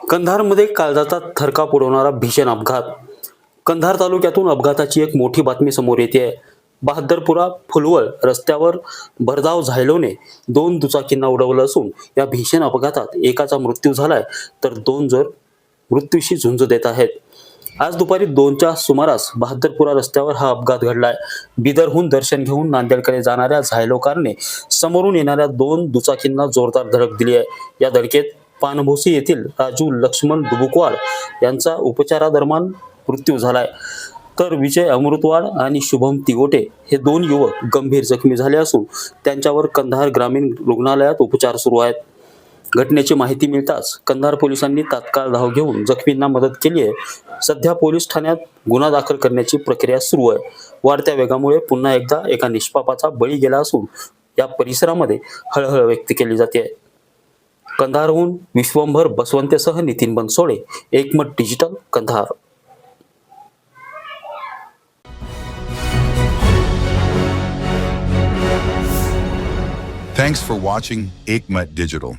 कंधारमध्ये काळजाचा थरकाप उडवणारा भीषण अपघात. कंधार तालुक्यातून अपघाताची एक मोठी बातमी समोर येते. बहादरपुरा फुलवळ रस्त्यावर भरधाव झायलोने 2 दुचाकींना उडवलं असून या भीषण अपघातात एकाचा मृत्यू झालाय तर 2 जण मृत्यूशी झुंज देत आहेत. आज दुपारी 2च्या सुमारास बहादरपुरा रस्त्यावर हा अपघात घडलाय. बिदरहून दर्शन घेऊन नांदेडकडे जाणाऱ्या झायलो कारने समोरून येणाऱ्या 2 दुचाकींना जोरदार धडक दिली आहे. या धडकेत पानभोसी येथील राजू लक्ष्मण डुबुकवाड यांचा उपचारादरम्यान मृत्यू झालाय, तर विजय अमृतवाड आणि शुभम तिगोटे हे 2 युवक गंभीर जखमी झाले असून त्यांच्यावर कंधार ग्रामीण रुग्णालयात उपचार सुरू आहेत. घटनेची माहिती मिळताच कंधार पोलिसांनी तात्काळ धाव घेऊन जखमींना मदत केली आहे. सध्या पोलीस ठाण्यात गुन्हा दाखल करण्याची प्रक्रिया सुरू आहे. वाढत्या वेगामुळे पुन्हा एकदा एका निष्पापाचा बळी गेला असून या परिसरामध्ये हळहळ व्यक्त केली जाते. कंधारहून Vishwambhar बसवंतेसह Nitin Bansode, Ekmat digital, Kandhar. Thanks for watching Ekmat Digital.